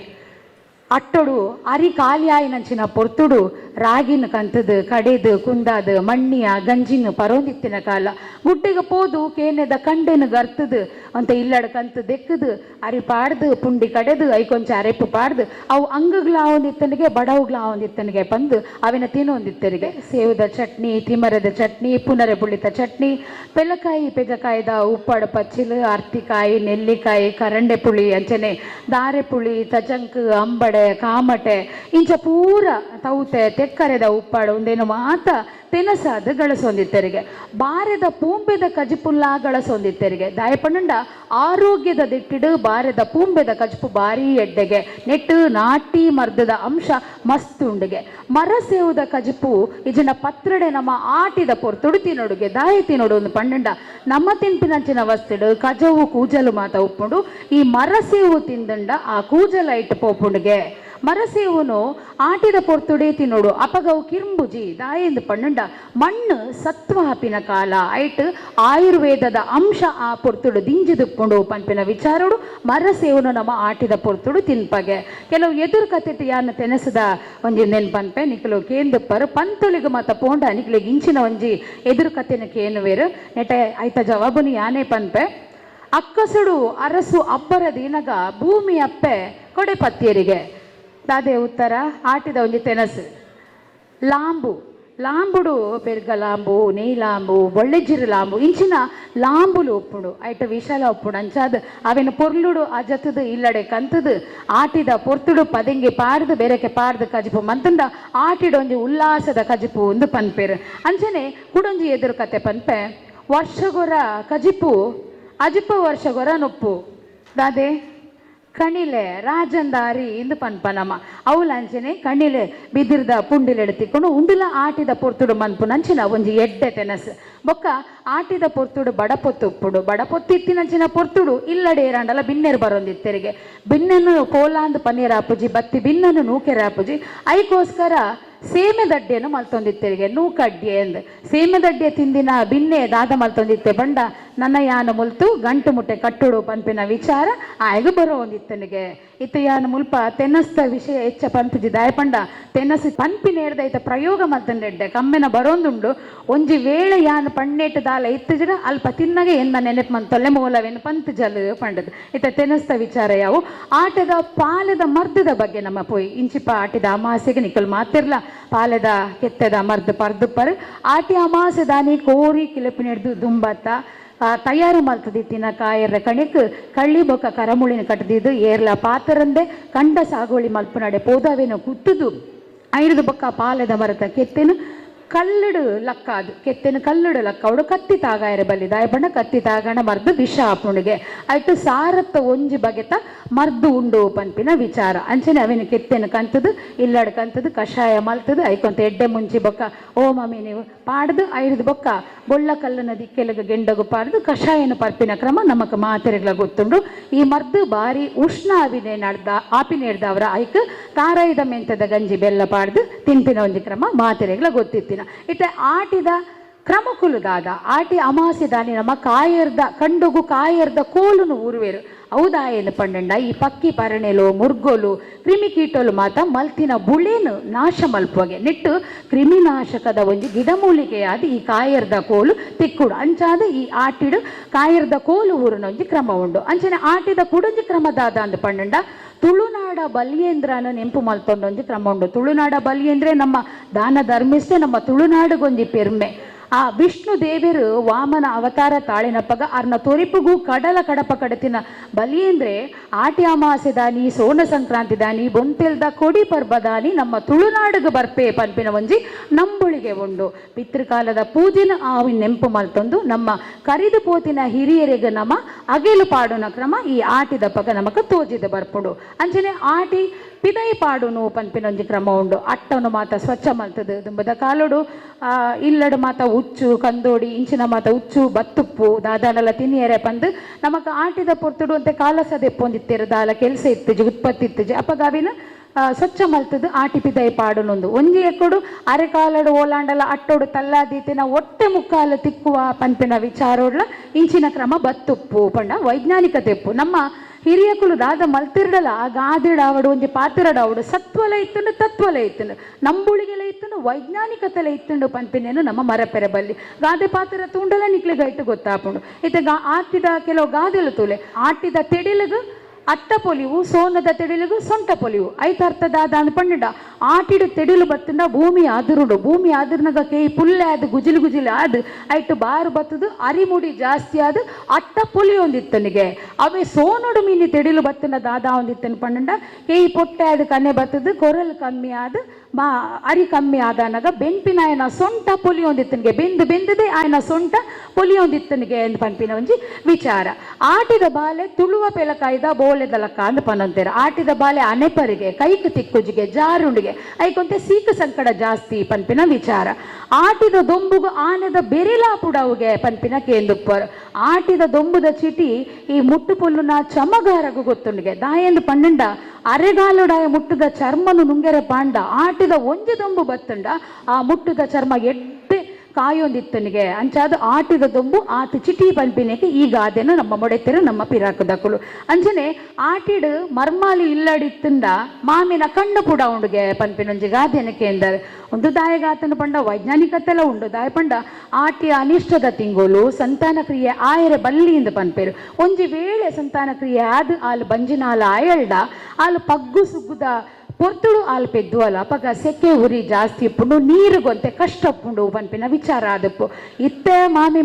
ಅಟ್ಟೊಡು ಅರಿ ಖಾಲಿ ಆಯ್ನಂಚಿನ ಪೊರ್ತುಡು ರಾಗಿನ ಕಂತದು ಕಡೆದು ಕುಂದಾದ ಮಣ್ಣಿಯ ಗಂಜಿನ ಪರೋಂದಿತ್ತಿನ ಕಾಲ. ಗುಡ್ಡೆಗೆ ಪೋದು ಕೇನೆದ ಕಂಡೆನ ಗರ್ತದು ಅಂತ ಇಲ್ಲಡ ಕಂತು ದೆಕ್ಕದು ಅರಿ ಪಾಡ್ದು ಪುಂಡಿ ಕಡೆದು ಐಕೊಂಚ ಅರೆಪ್ಪು ಪಾಡ್ದು ಅವು ಅಂಗಗ್ಲಾವೊಂದಿತ್ತನಿಗೆ ಬಡವುಗ್ಲಾವೊಂದಿತ್ತನಿಗೆ ಬಂದು ಅವಿನ ತಿನ್ನೊಂದಿತ್ತರಿಗೆ ಸೇವದ ಚಟ್ನಿ, ತಿಮರದ ಚಟ್ನಿ, ಪುನರೆ ಪುಳಿತ ಚಟ್ನಿ, ಪೆಲಕಾಯಿ ಪೆಜಕಾಯ್ದ ಉಪ್ಪಾಡು ಪಚ್ಚಿಲು, ಅರ್ತಿಕಾಯಿ, ನೆಲ್ಲಿಕಾಯಿ, ಕರಂಡೆ ಪುಳಿ ಅಂಚನೆ ದಾರೆ ಪುಳಿ, ತಜಂಕ್, ಅಂಬಡೆ, ಕಾಮಟೆ ಇಂಚ ಪೂರ ತೌತೆ ತೆಕ್ಕರೆದ ಉಪ್ಪಾಡು ಒಂದೇನು ಮಾತ ತೆನಸಾದ ಗಳಸೊಂದಿತ್ತರಿಗೆ. ಬಾರೆದ ಪೂಂಬೆದ ಕಜಿಪುಲ್ಲ ಗಳಸೊಂದಿತ್ತರಿಗೆ. ದಾಯಪಣ್ಣಂಡ ಆರೋಗ್ಯದ ದಿಟ್ಟಿಡು ಬಾರೆದ ಪೂಂಬೆದ ಕಜಪು ಬಾರಿ ಎಡ್ಡೆಗೆ ನೆಟ್ಟು ನಾಟಿ ಮರ್ದದ ಅಂಶ ಮಸ್ತ್ ಉಂಡಿಗೆ. ಮರ ಸೇವುದ ಕಜಪು ಇಜನ ಪತ್ರಡೆ ನಮ್ಮ ಆಟಿದ ಪೊರ್ತುಡು ತಿನ್ನೊಡುಗೆ ದಾಯ ತಿನ್ನೋಡು ಒಂದು ಪಣ್ಣಂಡ ನಮ್ಮ ತಿನ್ಪಿನಂಚಿನ ವಸ್ತುಡು ಕಜವು ಕೂಜಲು ಮಾತ ಉಪ್ಪುಂಡು. ಈ ಮರ ಸೇವು ತಿಂದಂಡ ಆ ಕೂಜಲ ಇಟ್ಟು ಪೋಪುಂಡಿಗೆ ಮರಸೇವನು ಆಟಿದ ಪೊರ್ತುಡೆ ತಿನ್ನೋಡು ಅಪಗವು ಕಿರ್ಂಬುಜಿ ದಾಯಂದು ಪಣ್ಣಂಡ ಮಣ್ಣು ಸತ್ವ ಹಾಪಿನ ಕಾಲ ಐಟ್ ಆಯುರ್ವೇದದ ಅಂಶ ಆ ಪೊರ್ತುಡು ದಿಂಜಿದುಕೊಂಡು ಪಂಪಿನ ವಿಚಾರೋಡು ಮರಸೇವನು ನಮ್ಮ ಆಟಿದ ಪೊರ್ತುಡು ತಿನ್ಪಗೆ. ಕೆಲವು ಎದುರು ಕತೆ ಯಾನ ತೆನಸದ ಒಂಜಿ ನೆನ್ಪನ್ಪೆ ನಿಖಲು ಕೇಂದಪ್ಪರು ಪಂತುಳಿಗೆ ಮಾತ ಪೋಂಡ ನಿಖಲಿಗೆ ಇಂಚಿನ ಒಂಜಿ ಎದುರು ಕತೆನ ಕೇನುವೇರು ನೆಟೆ ಐತ ಜವಾಬುನಿ ಯಾನೇ ಪನ್ಪೆ. ಅಕ್ಕಸುಡು ಅರಸು ಅಬ್ಬರ ದಿನಗ ಭೂಮಿ ಅಪ್ಪೆ ಕೊಡೆ ಪತ್ತಿಯರಿಗೆ ದಾದೆ ಉತ್ತರ ಆಟಿದ ಒಂಜಿ ತೆನಸು ಲಾಂಬು ಲಾಂಬುಡು ಪೆರ್ಗ ಲಾಂಬು, ನೀಲಾಂಬು, ಬೊಳ್ಳೆಜಿರು ಲಾಂಬು ಇಂಚಿನ ಲಾಂಬುಲು ಉಪ್ಪುಡು ಐಟ ವಿಶಾಲ ಉಪ್ಪುಡು. ಅಂಚಾದ ಅವಿನ ಪೊರ್ಲುಡು ಅಜತದು ಇಲ್ಲಡೆ ಕಂತದು ಆಟಿದ ಪೊರ್ತುಡು ಪದಂಗಿ ಪಾಡ್ದು ಬೇರೆಕೆ ಪಾಡ್ದು ಕಜಿಪು ಮಂತಂಡ ಆಟಿಡೊಂಜಿ ಉಲ್ಲಾಸದ ಕಜಿಪು ಒಂದು ಪನ್ಪೇರು. ಅಂಚನೆ ಕುಡೊಂಜಿ ಎದುರು ಕತೆ ಪನ್ಪೆ ವರ್ಷಗೊರ ಕಜಿಪು ಅಜಿಪ ವರ್ಷಗೊರ ನೊಪ್ಪು ದಾದೆ ಕಣಿಲೆ ರಾಜಂದಾರಿ ಇಂದು ಪನ್ಪನಮ ಅವಲಂಚನೆ ಕಣಿಲೆ ಬಿದಿರ್ದ ಪುಂಡಿಲೆಡ್ತಿಕೊಂಡು ಉಂಡುಲ ಆಟಿದ ಪೊರ್ತುಡು ಮನ್ಪು ನಂಚಿನ ಒಂಜಿ ಎಡ್ಡೆ ತೆನಸು ಬೊಕ್ಕ ಆಟಿದ ಪೊರ್ತುಡು ಬಡಪೊತ್ತು ಉಪ್ಪುಡು ಬಡಪೊತ್ತಿತ್ತಿನಂಚಿನ ಪೊರ್ತುಡು ಇಲ್ಲಡೆ ಇರಂಡಲ ಬಿನ್ನೆರು ಬರೊಂದಿತ್ತೆರಿಗೆ. ಬಿನ್ನೆನು ಕೋಲಾಂದು ಪನ್ನೀರ್ ಆಪುಜಿ ಬತ್ತಿ ಬಿನ್ನನು ನೂಕೆರೆ ಆಪುಜಿ ಐಕೋಸ್ಕರ ಸೇಮೆ ದಡ್ಡಿಯನ್ನು ಮಲ್ತೊಂದಿತ್ತೆರಿಗೆ ನೂಕಡ್ಡಿಯೆ ಎಂದು ಸೇಮೆ ದಡ್ಡಿಯ ತಿಂದಿನ ಬಿನ್ನೆ ದಾದ ಮಲ್ತೊಂದಿತ್ತೆ ಬಂಡ ನನ್ನ ಯಾನ ಮುಲ್ತು ಗಂಟು ಮುಟ್ಟೆ ಕಟ್ಟುಡು ಪಂಪಿನ ವಿಚಾರ ಆಯ್ಗ ಬರೋ ಒಂದಿತ್ತನಿಗೆ. ಇತ್ತ ಯಾನ ಮುಲ್ಪ ತೆನ್ನಸ್ತ ವಿಷಯ ಹೆಚ್ಚ ಪಂಪುಜಿ ದಾಯಪಂಡ ತೆನ್ನಸಿ ಪಂಪಿನ ಹಿಡ್ದೈತ ಪ್ರಯೋಗ ಮಲ್ತಂಡೆಡ್ಡೆ ಕಮ್ಮೆನ ಬರೋಂದುಂಡು ಒಂಜಿ ವೇಳೆ ಯಾನ ಪಣ್ಣೇಟು ದಾಲ ಇತ್ತಜಿನ ಅಲ್ಪ ತಿನ್ನಗೆ ಎನ್ನ ನೆನಪು ಮಂತೊಲ್ಲೆ ಮೂಲವೇನು ಪಂತ್ ಜಲ್ ಪಂಡದು. ಇತ್ತ ತೆನ್ನಸ್ತ ವಿಚಾರ ಯಾವು ಆಟದ ಪಾಲೆದ ಮರ್ದದ ಬಗ್ಗೆ ನಮ್ಮ ಪೋಯಿ ಇಂಚಿಪ ಆಟಿದ ಅಮಾಸೆಗೆ ನಿಕಲ್ ಮಾತಿರ್ಲ ಪಾಲೆದ ಕೆತ್ತದ ಮರ್ದು ಪರ್ದುಪ್ಪರ್ ಆಟಿ ಅಮಾಸೆ ದಾನಿ ಕೋರಿ ಕಿಲಪಿನಿಡ್ದು ದುಂಬತ್ತ ತಯಾರು ಮಲ್ತದಿತ್ತಿನ ಕಾಯರ ಕಣಿಕ್ ಕಳ್ಳಿ ಬೊಕ್ಕ ಕರಮುಳಿನ ಕಟ್ಟದಿದ್ದು ಏರ್ಲ ಪಾತರಂದೆ ಕಂಡ ಸಾಗೋಳಿ ಮಲ್ಪನಡೆ ಪೋದವೇನು ಕುತ್ತುದು ಐದು ಬೊಕ್ಕ ಪಾಲೆದ ಮರತ ಕೆತ್ತೇನು ಕಲ್ಲಡು ಲಕ್ಕ ಅದು ಕೆತ್ತೇನು ಕಲ್ಲಡು ಲಕ್ಕ ಅವಡು ಕತ್ತಿ ತಾಗಾಯರೆ ಬಲ್ಲಿ ದಾಯಬಣ್ಣ ಕತ್ತಿ ತಾಗಣ ಮರ್ದು ವಿಷ ಆಪುಣಿಗೆ ಆಯ್ತು ಸಾರತ್ತ ಒಂಜಿ ಬಗೆತ ಮರ್ದು ಉಂಡು ಪಂಪಿನ ವಿಚಾರ. ಅಂಚನೆ ಅವಿನ ಕೆತ್ತೇನು ಕಂತದು ಇಲ್ಲಡು ಕಂತದು ಕಷಾಯ ಮಲ್ತದು ಐಕೊಂತ ಎಡ್ಡೆ ಮುಂಚಿ ಬೊಕ್ಕ ಓ ಮಮ್ಮಿ ನೀವು ಪಾಡ್ದು ಐದು ಬೊಕ್ಕ ಬೊಳ್ಳ ಕಲ್ಲನ ದಿಕ್ಕೆಲಗ ಗೆಂಡಗು ಪಾಡ್ದು ಕಷಾಯನ ಪರ್ಪಿನ ಕ್ರಮ ನಮಕ್ ಮಾತೆರೆಗ್ಲ ಗೊತ್ತುಂಡು. ಈ ಮರ್ದು ಬಾರಿ ಉಷ್ಣ ಅವಿನೆ ನಡ್ದ ಆಪಿನೇಡ್ದವರ ಐಕ್ ತಾರಾಯ್ದ ಮೆಂತದ ಗಂಜಿ ಬೆಲ್ಲ ಪಾಡ್ದು ತಿಂಪಿನ ಒಂಜಿ ಕ್ರಮ ಮಾತೆರೆಗ್ಲ ಗೊತ್ತಿತ್ತಿನ. ಇತ್ತೆ ಆಟಿದ ಕ್ರಮಕುಲುದಾದ ಆಟಿ ಅಮಾಸೆ ದಾನಿ ನಮ್ಮ ಕಾಯರ್ದ ಕಂಡುಗು ಕಾಯರ್ದ ಕೋಲುನು ಊರುವೇರು ಹೌದಾ ಏನು ಪಂಡಂಡ ಈ ಪಕ್ಕಿ ಪರಣೆಲು ಮುರ್ಗೋಲು ಕ್ರಿಮಿಕೀಟೋಲು ಮಾತ ಮಲ್ತಿನ ಬುಳೇನು ನಾಶ ಮಲ್ಪುವಗೆ ನೆಟ್ಟು ಕ್ರಿಮಿನಾಶಕದ ಒಂಜಿ ಗಿಡಮೂಲಿಕೆಯಾದ ಈ ಕಾಯರ್ದ ಕೋಲು ತಿಕ್ಕುಡು ಅಂಚಾದ ಈ ಆಟಿಡು ಕಾಯರ್ದ ಕೋಲು ಊರಿನ ಒಂಜಿ ಕ್ರಮ ಉಂಡು. ಅಂಚನೆ ಆಟಿದ ಕುಡಂಜಿ ಕ್ರಮದಾದ ಅಂದು ಪಂಡಂಡ ತುಳುನಾಡ ಬಲಿಯೇಂದ್ರನ ನೆಂಪು ಮಲ್ತೊಂಡೊಂಜಿ ಕ್ರಮ ಉಂಡು. ತುಳುನಾಡ ಬಲಿಯೇಂದ್ರೆ ನಮ್ಮ ದಾನ ಧರ್ಮಿಸ್ತೆ ನಮ್ಮ ತುಳುನಾಡಿಗೊಂಜಿ ಪೆರ್ಮೆ ಆ ವಿಷ್ಣು ದೇವರು ವಾಮನ ಅವತಾರ ತಾಳಿನಪ್ಪಗ ಅರ್ನ ತೊರಿಪುಗೂ ಕಡಲ ಕಡಪ ಕಡತಿನ ಬಲಿಯಂದ್ರೆ ಆಟಿ ಅಮಾಸೆ ದಾನಿ ಸೋನ ಸಂಕ್ರಾಂತಿ ದಾನಿ ಬೊಂತೆಲ್ದ ಕೊಡಿ ಪರ್ಬ ದಾನಿ ನಮ್ಮ ತುಳುನಾಡಿಗೆ ಬರ್ಪೆ ಪನ್ಪಿನ ಒಂಜಿ ನಂಬುಳಿಗೆ ಉಂಡು. ಪಿತೃಕಾಲದ ಪೂಜಿನ ಆವಿ ನೆಂಪು ಮಲ್ತೊಂದು ನಮ್ಮ ಕರಿದು ಪೋತಿನ ಹಿರಿಯರಿಗೆ ನಮ್ಮ ಅಗೆಲು ಪಾಡುನ ಕ್ರಮ ಈ ಆಟಿದಪ್ಪಗ ನಮಕ ತೋಜಿದ ಬರ್ಪುಡು. ಅಂಚನೆ ಆಟಿ ಪಿದೈ ಪಾಡುನು ಪನ್ಪಿನೊಂಜಿ ಕ್ರಮ ಉಂಡು. ಅಟ್ಟನು ಮಾತ ಸ್ವಚ್ಛ ಮಲ್ತದು ದುಂಬದ ಕಾಲುಡು ಇಲ್ಲಡು ಮಾತ ಉಚ್ಚು ಕಂದೋಡಿ ಇಂಚಿನ ಮಾತ ಉಚ್ಚು ಬತ್ತುಪ್ಪು ದಾದಾನೆಲ್ಲ ತಿನ್ನಿಯರೆ ಪಂದು ನಮಕ ಆಟಿದ ಪೊರ್ತುಡು ಅಂತೆ ಕಾಲಸದ ಎಪ್ಪೊಂದಿತ್ತೇರು ದಾಲ ಕೆಲಸ ಇತ್ತಜಿ ಉತ್ಪತ್ತಿ ಇತ್ತಜಿ ಅಪಗಾವಿನ ಸ್ವಚ್ಛ ಮಲ್ತದು ಆಟಿ ಪಿದೈ ಪಾಡುನೊಂದು ಒಂಜಿ ಎಕ್ಕಡು ಅರೆಕಾಲಡು ಓಲಾಂಡಲ ಅಟ್ಟೋಡು ತಲ್ಲಾದೀತಿನ ಒಟ್ಟೆ ಮುಕ್ಕಾಲು ತಿಕ್ಕುವ ಪನ್ಪಿನ ವಿಚಾರೋಡ್ಲ ಇಂಚಿನ ಕ್ರಮ ಬತ್ತುಪ್ಪು ಪಂಡ ವೈಜ್ಞಾನಿಕತೆ ಉಪ್ಪು. ನಮ್ಮ ಹಿರಿಯಕುಲು ದಾದ ಮಲ್ತಿರ್ಡಲ ಆ ಗಾದಿಡಾವಡು ಒಂಜಿ ಪಾತಿರಡಾವಡು ಸತ್ವಲ ಇತ್ತುಂಡು ತತ್ವಲ ಇತ್ತುಂಡು ನಂಬುಳಿಗೆಲ ಇತ್ತುಂಡು ವೈಜ್ಞಾನಿಕತೆಲ ಇತ್ತುಂಡು ಪನ್ಪಿನೇನು ನಮ್ಮ ಮರಪೆರೆ ಬಲ್ಲಿ ಗಾದೆ ಪಾತ್ರ ತುಂಡಲ ನಿಕ್ಲಿಗೆ ಇಟ್ಟು ಗೊತ್ತಾಪುಂಡು. ಇತ್ತೆ ಆಟಿದ ಕೆಲವು ಗಾದೆಲು ತೂಲೆ ಆಟಿದ ತೆಡಿಲಿಗೂ ಅಟ್ಟ ಪೊಲಿವು ಸೋನದ ತೆಡಿಲಿಗೂ ಸೊಂಟ ಪೊಲಿವು ಐತರ್ಥದಾದ ಅಂದ್ ಪಂಡ ಆಟಿಡು ತೆಡಿಲು ಬತ್ತಂಡ ಭೂಮಿ ಆದುರುಡು ಭೂಮಿ ಆದುರ್ನಾಗ ಕೈ ಪುಲ್ಲೆ ಆದು ಗುಜಿಲು ಗುಜಿಲು ಆದು ಐಟು ಬಾರು ಬತ್ತದು ಅರಿಮುಡಿ ಜಾಸ್ತಿ ಆದು ಅಟ್ಟ ಪೊಲಿ ಒಂದಿತ್ತನಿಗೆ ಅವೇ ಸೋನೋಡು ಮೀನಿ ತೆಡಿಲು ಬತ್ತನ ದಾದ ಒಂದಿತ್ತನ ಪಂಡ ಕೈ ಪೊಟ್ಟೆ ಆದು ಕನ್ನೆ ಬತ್ತದು ಕೊರಲು ಕಮ್ಮಿ ಆದು ಅರಿ ಕಮ್ಮಿ ಆದನಾಗ ಬೆಂಪಿನ ಆಯನ ಸೊಂಟ ಪೊಲಿ ಒಂದಿತ್ತನಿಗೆ ಬೆಂದದೆ ಆಯನ ಸೊಂಟ ಪೊಲಿ ಒಂದಿತ್ತನಿಗೆ ಎಂದು ಪಂಪಿನ ಒಂಜಿ ವಿಚಾರ. ಆಟಿದ ಬಾಲೆ ತುಳುವ ಪೆಲಕಾಯ್ದ ಬೋಲೆದಲಕ್ಕ ಅಂದ್ ಪನಂತೇರ ಆಟಿದ ಬಾಲೆ ಅನೆಪರಿಗೆ ಕೈಕ್ ತಿಕ್ಕುಜಿಗೆ ಜಾರುಂಡಿಗೆ ಐಕೊಂತೆ ಸೀಕ ಸಂಕಟ ಜಾಸ್ತಿ ಪನ್ಪಿನ ವಿಚಾರ. ಆಟಿದ ದೊಂಬುಗು ಆನೆದ ಬೆರಿಲಾಪುಡವುಗೆ ಪನ್ಪಿನ ಕೇಂದುಪ್ಪರು ಆಟಿದ ದೊಂಬುದ ಚಿಟಿ ಈ ಮುಟ್ಟು ಪೊಲ್ಲುನ ಚಮಗಾರಗು ಗೊತ್ತುಂಡಿಗೆ ದಾಯಂದು ಪನ್ನಂಡ ಅರೆಗಾಲುಡಾಯ ಮುಟ್ಟುದ ಚರ್ಮನು ನುಂಗೆರ ಪಾಂಡ ಆಟಿದ ಒಂಜಿ ದೊಂಬು ಬತ್ತುಂಡ ಆ ಮುಟ್ಟುದ ಚರ್ಮ ಎಡ್ಡೆ ಕಾಯೊಂದಿತ್ತನಿಗೆ ಅಂಚಾದ ಆಟಿದ ದೊಂಬು ಆತು ಚಿಟಿ ಪನ್ಪಿನೇಕೆ ಈಗ ಅದೇನು ನಮ್ಮ ಮೊಡೆತೆರು ನಮ್ಮ ಪಿರಾಕದಕ್ಕಳು ಅಂಜನೆ ಆಟಿಡು ಮರ್ಮಾಲಿ ಇಲ್ಲಡಿತ್ತಂಡ ಮಾಮಿನ ಕಣ್ಣು ಪುಡ ಉಂಡುಗೆ ಪನ್ಪಿನೊಂಜಿ ಗಾದೆನಕ್ಕೆ ಎಂದರೆ ಒಂದು ದಾಯಗಾತನ ಪಂಡ ವೈಜ್ಞಾನಿಕತೆಲ್ಲ ಉಂಡು ದಾಯ ಪಂಡ ಆಟಿಯ ಅನಿಷ್ಟದ ತಿಂಗೋಲು ಸಂತಾನ ಕ್ರಿಯೆ ಆಯರೆ ಬಲ್ಲಿಯಿಂದ ಪನ್ಪೇರು ಒಂಜಿ ವೇಳೆ ಸಂತಾನ ಕ್ರಿಯೆ ಆದು ಆಲು ಬಂಜಿನಾಲ ಆಯಲ್ಡ ಆಲು ಪಗ್ಗು ಸುಗ್ಗುದ ಪೊರ್ತುಡು ಆಲು ಪೆದ್ದು ಅಲ್ಲ ಪಗ ಸೆಕೆ ಉರಿ ಜಾಸ್ತಿ ಇಪ್ಪುಂಡು ನೀರು ಗೊಂತೆ ಕಷ್ಟ ಉಪ್ಪುಂಡು ಪನ್ಪಿನ ವಿಚಾರ ಆದಪ್ಪು ಇತ್ತೆ ಮಾಮಿ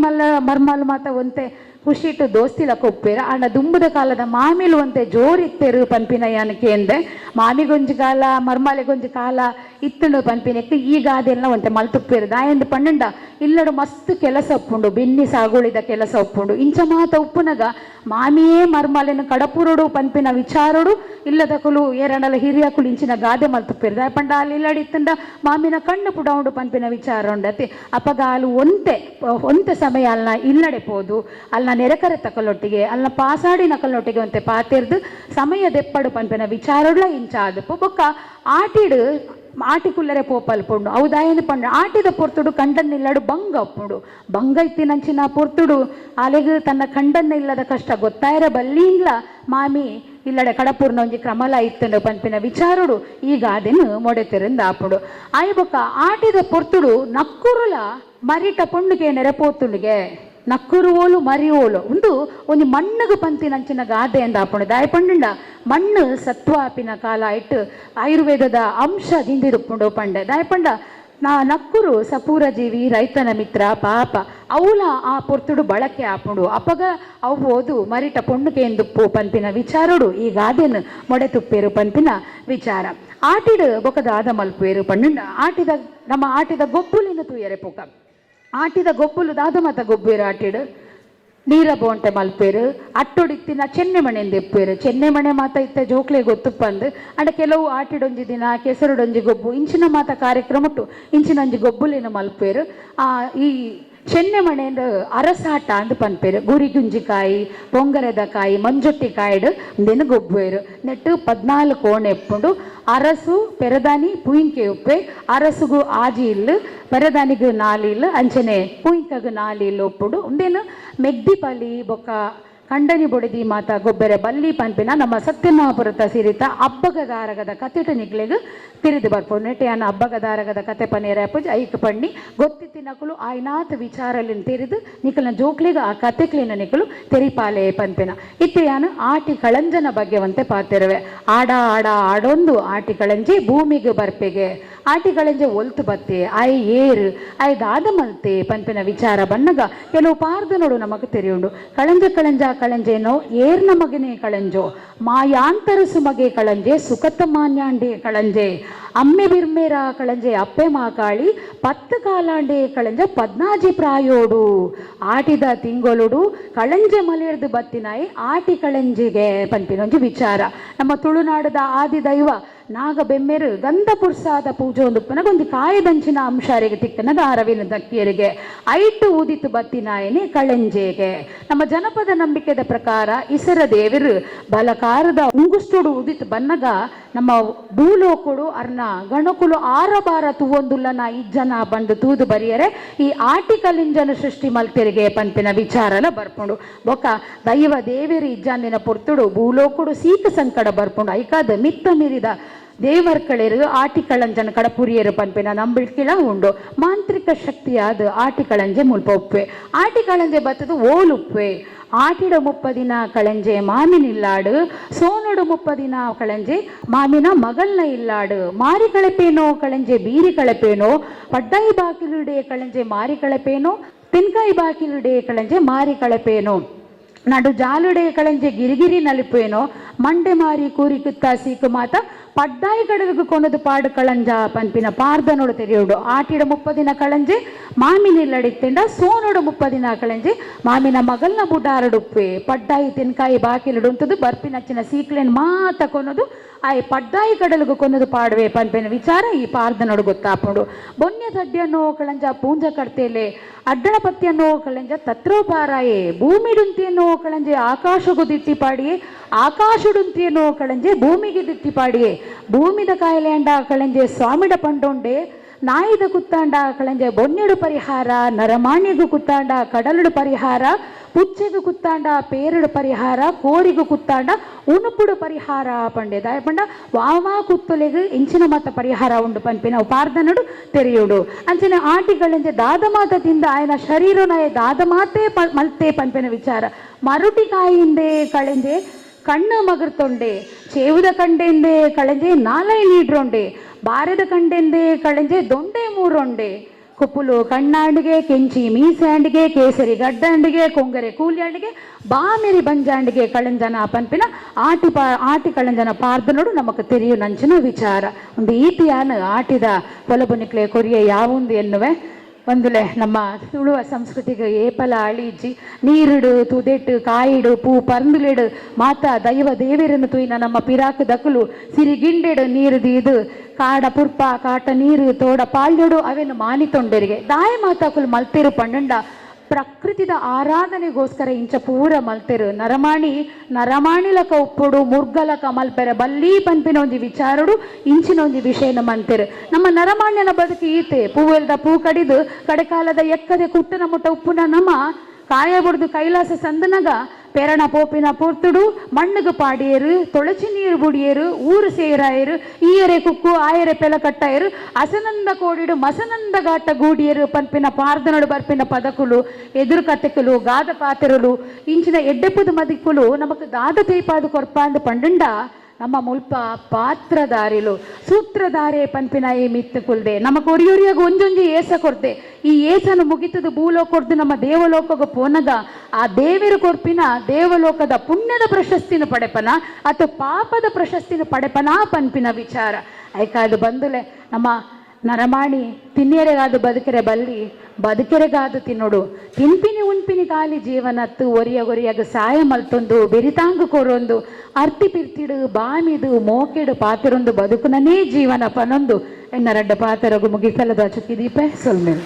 ಮರ್ಮಾಲು ಮಾತ ಒಂತೆ ಖುಷಿಟ್ಟು ದೋಸ್ತಿಲಕ್ಕ ಉಪ್ಪೇರ ಅಣ್ಣ ದುಂಬುದ ಕಾಲದ ಮಾಮಿಲು ಅಂತೆ ಜೋರಿತ್ತೇರು ಪನ್ಪಿನ ಯಾನಕ್ಕೆ ಎಂದೆ ಮಾಮಿಗೊಂಜಿ ಕಾಲ ಮರ್ಮಾಲೆಗೊಂಜಿ ಕಾಲ ಇತ್ತುಂಡು ಪನ್ಪಿನಕ್ಕೆ ಈಗ ಅದೆಲ್ಲ ಒಂತೆ ಮಲ್ತುಪ್ಪೇರು ದಾಯಂದು ಪಣ್ಣಂಡ ಇಲ್ಲಡು ಮಸ್ತ್ ಕೆಲಸ ಉಪ್ಪುಂಡು ಬೆನ್ನಿ ಸಾಗುಳಿದ ಕೆಲಸ ಉಪ್ಪುಂಡು ಇಂಚ ಮಾತ ಉಪ್ಪುನಗ ಮಾಮಿಯೇ ಮರ್ಮಾಲೆನ ಕಡಪುರುಡು ಪನ್ಪಿನ ವಿಚಾರೋಡು ಇಲ್ಲದ ಕುಲು ಏರಣಲ ಹಿರಿಯ ಕುಲು ಇಂಚಿನ ಗಾದೆ ಮಲ್ತುಪ್ಪೇರು ದಾಯ ಪಂಡ ಅಲ್ಲಿ ಇಲ್ಲಡಿ ಇತ್ತಂಡ ಮಾಮಿನ ಕಣ್ಣು ಪುಡೌಂಡು ಪನ್ಪಿನ ವಿಚಾರ ಉಂಡತಿ ಅಪಗ ಅಲು ಒಂತೆ ಸಮಯ ಅಲ್ನ ಇಲ್ಲಡೆ ಪೋದು ಅಲ್ನ ನೆರೆಕರೆ ತಕಲೊಟ್ಟಿಗೆ ಅಲ್ನ ಪಾಸಾಡಿ ನಕಲೊಟ್ಟಿಗೆ ಒಂತೆ ಪಾತೆರ್ದು ಸಮಯ ದೆಪ್ಪಡು ಪನ್ಪಿನ ವಿಚಾರಡ್ಲ ಇಂಚಾದಪ್ಪು ಬೊಕ್ಕ ಆಟಿಡು ಆಟಿ ಕುಲ್ಲರೆ ಪೋಪಲ್ಪುಂಡು ಅವು ದಾಯಂದು ಪಂಡ ಆಟಿದ ಪೊರ್ತುಡು ಕಂಡನ್ನ ಇಲ್ಲಡು ಬಂಗ ಅಪ್ಪುಂಡು ಬಂಗ ಇತ್ತಿನಂಚಿನ ಪೊರ್ತುಡು ಅಲೆಗು ತನ್ನ ಕಂಡನ್ನ ಇಲ್ಲದ ಕಷ್ಟ ಗೊತ್ತಾಯಿರ ಬಲ್ಲಿಂಗ್ಲ ಮಾಮಿ ಇಲ್ಲಡೆ ಕಡಪೂರ್ನ ಒಂಜಿ ಕ್ರಮಲ ಇತ್ತಂಡು ಪನ್ಪಿನ ವಿಚಾರಡು ಈಗ ಅದನ್ನು ಮೊಡೆತೆರಿಂದ ಆಪುಡು ಆಯ್ ಬೊಕ್ಕ ಆಟಿದ ಪೊರ್ತುಡು ನಕ್ಕುರುಲ ಮರಿಟ ಪೊಂಡುಗೆ ನೆರೆಪೋತುಂಡಿಗೆ ನಕ್ಕುರು ಓಲು ಮರಿ ಓಲು ಒಂದು ಮಣ್ಣುಗು ಪಂತಿನಂಚಿನ ಗಾದೆ ಎಂದು ಆಪುಂಡು ದಾಯ ಪಂಡ ಮಣ್ಣು ಸತ್ವಾಪಿನ ಕಾಲ ಇಟ್ಟು ಆಯುರ್ವೇದದ ಅಂಶ ದಿಂದಿರುಪುಂಡು ಪಂಡೆ ದಾಯ ಪಂಡ ನಕ್ಕುರು ಸಪೂರ ಜೀವಿ ರೈತನ ಮಿತ್ರ ಪಾಪ ಅವಲ ಆ ಪೊರ್ತುಡು ಬಳಕೆ ಆಪುಂಡು ಅಪಗ ಅವು ಓದು ಮರಿಟ ಪೊಣ್ಣುಗೆ ಎಂದುಪ್ಪು ಪನ್ಪಿನ ವಿಚಾರಡು ಈ ಗಾದೆನು ಮೊಡೆ ತುಪ್ಪೇರು ಪನ್ಪಿನ ವಿಚಾರ. ಆಟಿಡು ಬೊಕದ ಆದ ಮಲ್ಪೇರು ಪಣ್ಣುಂಡ ಆಟಿದ ನಮ್ಮ ಆಟಿದ ಗೊಬ್ಬುಲಿನ ತೂಯರೆ ಪೊಕ ಆಟಿದ ಗೊಬ್ಬುಲು ದಾದ ಮತ ಗೊಬ್ಬೇರು ಆಟಿಡು ನೀರ ಬೋಂಟೆ ಮಲ್ಪೇರು ಅಟ್ಟೊಡಿತ್ತಿನ ಚೆನ್ನೆಮಣೆ ಎಂದೆಪ್ಪೇರು ಚೆನ್ನೆಮಣೆ ಮಾತ ಇತ್ತ ಜೋಕ್ಲೆ ಗೊತ್ತುಪ್ಪಂದು ಅಂಡ ಕೆಲವು ಆಟಿಡೊಂಜಿ ದಿನ ಕೆಸರುಡೊಂಜಿ ಗೊಬ್ಬು ಇಂಚಿನ ಮಾತ ಕಾರ್ಯಕ್ರಮ ಉಂಟು ಇಂಚಿನೊಂಜಿ ಗೊಬ್ಬುಲಿನ ಮಲ್ಪೇರು ಈ ಚೆನ್ನೆಮಣೆಂದು ಅರಸಾಟ ಅಂದು ಪನ್ಪೇರು ಗುರಿ ಗುಂಜಿಕಾಯಿ ಪೊಂಗರದ ಕಾಯಿ ಮಂಜೊಟ್ಟಿ ಕಾಯಿಡು ಇಂದೇನು ಗೊಬ್ಬೇರು ನೆಟ್ಟು 14 ಕೋಣೆ ಎಪ್ಪುಂಡು ಅರಸು ಪೆರದಾನಿ ಪುಯಿಂಕೆ ಉಪ್ಪೆ ಅರಸುಗು ಆಜಿ ಇಲ್ಲು ಪೆರದಾನಿಗೂ 4 ಇಲ್ಲು ಅಂಚನೆ ಪುಯಿಂಕಗು 4 ಇಲ್ಲು ಒಪ್ಪುಡು ಇಂದೇನು ಮೆಗ್ದಿ ಪಲಿ ಬೊಕ್ಕ ಕಂಡನಿ ಬೊಡಿದಿ ಮಾತ ಗೊಬ್ಬರ ಬಲ್ಲಿ ಪನ್ಪಿನ ನಮ್ಮ ಸತ್ಯನಾಪುರತ ಸಿರಿತ ಹಬ್ಬಗದಾರಗದ ಕತೆಟ ನಿಕ್ಲೆಗ್ ತಿರಿದು ಬರ್ಪು ನೆಟೆಯನ್ನ ಹಬ್ಬಗದಾರಗದ ಕತೆ ಪನೇರ ಐಕ್ ಪಣ್ಣಿ ಗೊತ್ತಿತ್ತಿ ನಕಲು ಆಯ್ನಾತ್ ವಿಚಾರಲಿನ ತಿರಿದು ನಿಕಲ್ನ ಜೋಕ್ಲಿಗ ಆ ಕತೆಕ್ಲಿನ ನಿಕಲು ತೆರಿಪಾಲೆ ಪನ್ಪಿನ ಇತ್ತೆಯಾನು ಆಟಿ ಕಳಂಜನ ಬಗ್ಗೆ ಒಂತೆ ಪಾತಿರುವೆ ಆಡ ಆಡ ಆಡೊಂದು ಆಟಿ ಕಳಂಜಿ ಭೂಮಿಗೆ ಬರ್ಪೆಗೆ ಆಟಿ ಕಳಂಜೆ ಒಲ್ತು ಬತ್ತೆ ಆಯ್ ಏರು ಆಯ್ ದಾದ ಮಲ್ತೆ ಪನ್ಪಿನ ವಿಚಾರ ಬನ್ನಗ ಕೆಲವು ಪಾರ್ದನೋಡು ನಮಗೆ ತೆರೆಯುಂಡು ಕಳಂಜ ಕಳಂಜೇನೋ ಏರ್ ನಮಗನೇ ಕಳಂಜೋ ಮಾಯಾಂತರ ಸುಮಗೆ ಕಳಂಜೆ ಸುಖತ ಮಾನ್ಯಾಂಡೆ ಕಳಂಜೆ ಅಮ್ಮೆ ಬಿರ್ಮೇರ ಕಳಂಜೆ ಅಪ್ಪೆ ಮಾಕಾಳಿ 10 ಕಾಲಾಂಡೆ ಕಳಂಜ 14 ಪ್ರಾಯೋಡು ಆಟಿದ ತಿಂಗೊಲುಡು ಕಳಂಜೆ ಮಲೆರ್ದು ಬತ್ತಿನಾಯಿ ಆಟಿ ಕಳಂಜಿಗೆ ಪನ್ಪಿನೊಂಜಿ ವಿಚಾರ ನಮ್ಮ ತುಳುನಾಡದ ಆದಿ ದೈವ ನಾಗ ಬೆಮ್ಮೆರು ಗಂಧ ಪುರ್ಸಾದ ಪೂಜೆ ಒಂದು ಪನಗೊಂದು ಕಾಯದಂಚಿನ ಅಂಶಾರಿಗೆ ತಿಕ್ಕನದ ಅರವಿನ ದಕ್ಕಿಯರಿಗೆ ಐಟು ಊದಿತು ಬತ್ತಿನಾಯನೆ ಕಳಂಜೆಗೆ ನಮ್ಮ ಜನಪದ ನಂಬಿಕೆದ ಪ್ರಕಾರ ಇಸರ ದೇವರು ಬಲಕಾರದ ಉಂಗುಸ್ತೋಡು ಉದಿತು ಬನ್ನಗ ನಮ್ಮ ಭೂಲೋಕುಡು ಅರ್ನ ಗಣಕುಲು ಆರಬಾರ ತೂವೊಂದುಲ್ಲನ ಇಜ್ಜನ ಬಂದು ತೂದು ಬರಿಯರೆ ಈ ಆಟಿ ಕಲಿಂಜನ ಸೃಷ್ಟಿ ಮಲ್ತೆರಿಗೆ ಪನ್ಪಿನ ವಿಚಾರನ ಬರ್ಪುಂಡು ಬೊಕ್ಕ ದೈವ ದೇವೇರಿ ಇಜ್ಜಂದಿನ ಪೊರ್ತುಡು ಭೂಲೋಕುಡು ಸೀತ ಸಂಕಟ ಬರ್ಪುಂಡು ಐಕಾದ ಮಿತ್ತ ಮೀರಿದ ದೇವರ್ಕಳೆರು ಆಟಿಕಳಂಜನ ಕಡ ಪುರಿಯರು ಪನ್ಪಿನ ನಂಬಿಳ್ಕಿಳ ಉಂಡು ಮಾಂತ್ರಿಕ ಶಕ್ತಿಯಾದ ಆಟಿಕಳಂಜೆ ಮುಲ್ಪ ಉಪ್ಪೆ ಆಟಿಕಳಂಜೆ ಬತ್ತದು ಓಲುಪ್ಪೆ ಆಟಿಡ 30 ದಿನ ಕಳಂಜೆ ಮಾಮಿನ ಇಲ್ಲಾಡು ಸೋನುಡು 30 ದಿನ ಕಳಂಜೆ ಮಾಮಿನ ಮಗಲ್ನ ಇಲ್ಲಾಡು ಮಾರಿ ಕಳಪೇನೋ ಕಳಂಜೆ ಬೀರಿ ಕಳಪೇನೋ ಪಡ್ಡಾಯಿ ಬಾಕಿಲುಡೆ ಕಳಂಜೆ ಮಾರಿ ಕಳಪೇನೋ ತಿನ್ಕಾಯಿ ಬಾಕಿಲುಡೆ ಕಳಂಜೆ ಮಾರಿ ಕಳಪೇನೋ ನಡು ಜಾಲುಡೆ ಕಳಂಜೆ ಗಿರಿಗಿರಿ ನಲಿಪೇನೋ ಮಂಡೆ ಮಾರಿ ಕೂರಿ ಕುತ್ತ ಸೀಕು ಮಾತ ಪಡ್ಡಾಯಿ ಕಡವಿಗೆ ಕೊನದು ಪಾಡು ಕಳಂಜ ಪನ್ಪಿನ ಪಾರ್ದನೋಡು ತೆರೆಯೋಡು ಆಟಿಡ 30 ದಿನ ಕಳಂಜೆ ಮಾಮಿನ ಇಲ್ಲಡಿತ್ತೆಂಡ ಸೋನೋಡು 30 ದಿನ ಕಳಂಜೆ ಮಾಮಿನ ಮಗಲ್ನ ಬುಡಾರಡುಪ್ಪೆ ಪಡ್ಡಾಯಿ ತಿನ್ಕಾಯಿ ಬಾಕಿಲಿಡುಂತದು ಬರ್ಪಿನಚ್ಚಿನ ಸೀಕ್ಲೆನ್ ಮಾತ ಕೊನದು ಆಯ್ ಪಡ್ಡಾಯಿ ಕಡಲಿಗೆ ಕೊನದು ಪಾಡುವೆ ಪನ್ಪಿನ ವಿಚಾರ ಈ ಪಾರ್ದನೋಡು ಗೊತ್ತಾಪುಂಡು ಬೊನ್ಯ ತಡ್ಡಿಯನ್ನೋ ಕಳಂಜ ಪೂಂಜ ಕಡ್ತೇಲೆ ಅಡ್ಡಣ ಪತ್ಯನ್ನೋ ಕಳಂಜ ತತ್ರೋಪಾರಾಯೇ ಭೂಮಿಡುಂತಿಯನ್ನೋ ಕಳಂಜೆ ಆಕಾಶಗೂ ದಿಟ್ಟಿಪಾಡಿಯೇ ಆಕಾಶುಡುಂತಿಯನ್ನೋ ಕಳಂಜೆ ಭೂಮಿಗೆ ದಿಟ್ಟಿಪಾಡಿಯೇ ಭೂಮಿದ ಕಾಯಿಲೆ ಅಂಡ ಕಳಂಜೆ ಸ್ವಾಮಿಡ ಪಂಡೊಂಡೆ ನಾಯಿದ ಕುತ್ತಾಂಡ ಕಳಂಜೆ ಬೊನ್ನೆಡು ಪರಿಹಾರ ನರಮಾಣ್ಯಗೂ ಕುತ್ತಾಂಡ ಕಡಲುಡು ಪರಿಹಾರ ಪುಚ್ಚೆಗೂ ಕುತ್ತಾಂಡ ಪೇರುಡು ಪರಿಹಾರ ಕೋರಿಗೂ ಕುತ್ತಾಂಡ ಉಣುಪುಡು ಪರಿಹಾರ ಪಂಡೆ ದಾಯ ಪಂಡ ವಾವಾ ಕುತ್ತುಲೆಗೂ ಇಂಚಿನ ಮತ ಪರಿಹಾರ ಉಂಡು ಪನ್ಪಿನ ಪಾರ್ದನಡು ತೆರೆಯುಡು ಅಂಚಿನ ಆಟಿಗಳಂಜೆ ದಾದ ಮಾತದಿಂದ ಆಯನ ಶರೀರನ ದಾದ ಮಾತೇ ಮಲ್ತೆ ಪನ್ಪಿನ ವಿಚಾರ ಮರುಟಿ ಕಾಯಿಂದೆ ಕಳೆಂಜೆ ಕಣ್ಣು ಮಗರ್ತೊಂಡೆ ಚೇವುದ ಕಂಡೆಂದೆ ಕಳಂಜೆ ನಾಲೈ ನೀಡ್ರೊಂಡೆ ಬಾರದ ಕಂಡೆಂದೆ ಕಳಂಜೆ ದೊಂಡೆ ಮೂರೊಂಡೆ ಕುಪ್ಪುಲು ಕಣ್ಣಾಂಡಿಗೆ ಕೆಂಚಿ ಮೀಸೆ ಕೇಸರಿ ಗಡ್ಡಂಡಿಗೆ ಕೊಂಗರೆ ಕೂಲಿಯಂಡಿಗೆ ಬಾಮಿರಿ ಬಂಜಾಂಡಿಗೆ ಕಳಂಜನ ಪನ್ಪಿನ ಆಟಿ ಕಳಂಜನ ಪಾರ್ದನೋಡು ನಮಕ್ ತೆರೆಯು ನಂಚಿನ ವಿಚಾರ ಒಂದು ಈತಿಯಾನ ಆಟಿದ ಪೊಲಬುನಿಕ್ಲೆ ಕೊರಿಯ ಯಾವೊಂದು ಎನ್ನುವೆ ಒಂದುಲೆ ನಮ್ಮ ತುಳುವ ಸಂಸ್ಕೃತಿಗೆ ಏಪಲ ಅಳಿಜಿ ನೀರುಡು ತುದೆಟ್ಟು ಕಾಯಿಡು ಪೂ ಪರ್ಂದುಲೆಡು ಮಾತ ದೈವ ದೇವೇರನ್ನು ತುಯಿನ ನಮ್ಮ ಪಿರಾಕ್ ದಕಲು ಸಿರಿಗಿಂಡೆಡು ನೀರು ದೀದು ಕಾಡ ಪುರ್ಪ ಕಾಟ ನೀರು ತೋಡ ಪಾಳ್ಯಡು ಅವೇನು ಮಾನಿತೊಂಡರಿಗೆ ದಾಯ ಮಾತಾಕುಲು ಮಲ್ತೇರು ಪಂಡ ಪ್ರಕೃತಿದ ಆರಾಧನೆಗೋಸ್ಕರ ಇಂಚ ಪೂರ ಮಲ್ತೆರು ನರಮಾಣಿಲಕ ಉಪ್ಪುಡು ಮುರ್ಗಲಕ ಮಲ್ಪೆರ ಬಲ್ಲೀ ಪನ್ಪಿನ ಒಂಜಿ ವಿಚಾರಡು ಇಂಚಿನ ಒಂಜಿ ವಿಷಯನ ಮಂತೆರು ನಮ್ಮ ನರಮಾಣ್ಯನ ಬದುಕಿ ಈತೆ ಪೂವೆಲ್ದ ಪೂ ಕಡಿದು ಕಡೆಕಾಲದ ಎಕ್ಕದೆ ಕುಟ್ಟನ ಮುಟ್ಟ ಉಪ್ಪುನ ನಮ್ಮ ಕಾಯ ಬುಡ್ದು ಕೈಲಾಸ ಸಂದನಗ ಪೆರಣ ಪೋಪಿನ ಪೊರ್ತುಡು ಮಣ್ಣುಗು ಪಾಡಿಯರು ತೊಳಚಿ ನೀರು ಬುಡಿಯರು ಊರು ಸೇರಾಯರು ಈಯರೆ ಕುಕ್ಕು ಆಯರೆ ಪೆಲಕಟ್ಟಾಯರು ಅಸನಂದ ಕೋಡಿಡು ಮಸನಂದ ಗಾಟ ಗೂಡಿಯರು ಪನ್ಪಿನ ಪಾರ್ದನಡು ಬರ್ಪಿನ ಪದಕುಲು ಎದುರು ಕತೆಕುಲು ಗಾದ ಪಾತೆರುಲು ಇಂಚಿನ ಎಡ್ಡೆಪ್ಪುದು ಮದಿಕುಲು ನಮಕ್ ಗಾದ ತೇಪಾದು ಕೊರ್ಪಾಂದು ಪಂಡುಂಡ ನಮ್ಮ ಮುಲ್ಪ ಪಾತ್ರಧಾರಿಲು ಸೂತ್ರಧಾರೆ ಪನ್ಪಿನ ಈ ಮಿತ್ತು ಕುಲ್ದೆ ನಮಕ್ ಒರಿಯೊರಿಯಾಗ ಒಂಜೊಂಜಿ ಏಸ ಕೊರ್ದೆ ಈ ಏಸನು ಮುಗಿತದು ಭೂಲೋಕೊರ್ದು ನಮ್ಮ ದೇವಲೋಕಗ ಪೋನಗ ಆ ದೇವರು ಕೊರ್ಪಿನ ದೇವಲೋಕದ ಪುಣ್ಯದ ಪ್ರಶಸ್ತಿನ ಪಡೆಪನ ಅಥವಾ ಪಾಪದ ಪ್ರಶಸ್ತಿನ ಪಡೆಪನ ಪನ್ಪಿನ ವಿಚಾರ ಐಕಾದು ಬಂದುಲೆ ನಮ್ಮ ನರಮಾಣಿ ತಿನ್ನೆರೆಗಾದು ಬದುಕೆರೆ ಬಲ್ಲಿ ಬದುಕೆರೆಗಾದು ತಿನ್ನೋಡು ತಿನ್ಪಿನಿ ಉಣ್ಪಿನಿ ಕಾಲಿ ಜೀವನತ್ತು ಒರಿಯಾಗ ಸಾಯ ಮಲ್ತೊಂದು ಬೆರಿತಾಂಗು ಕೊರೊಂದು ಅರ್ತಿ ಪಿರ್ತಿಡು ಬಾಮಿದು ಮೋಕೆಡು ಪಾತಿರೊಂದು ಬದುಕುನನೇ ಜೀವನ ಪನೊಂದು ಎನ್ನ ರಡ್ಡ ಪಾತರಗು ಮುಗಿಸಲದ ಚುಕ್ಕಿದೀಪೆ ಸೊಲ್ಮೇಲೆ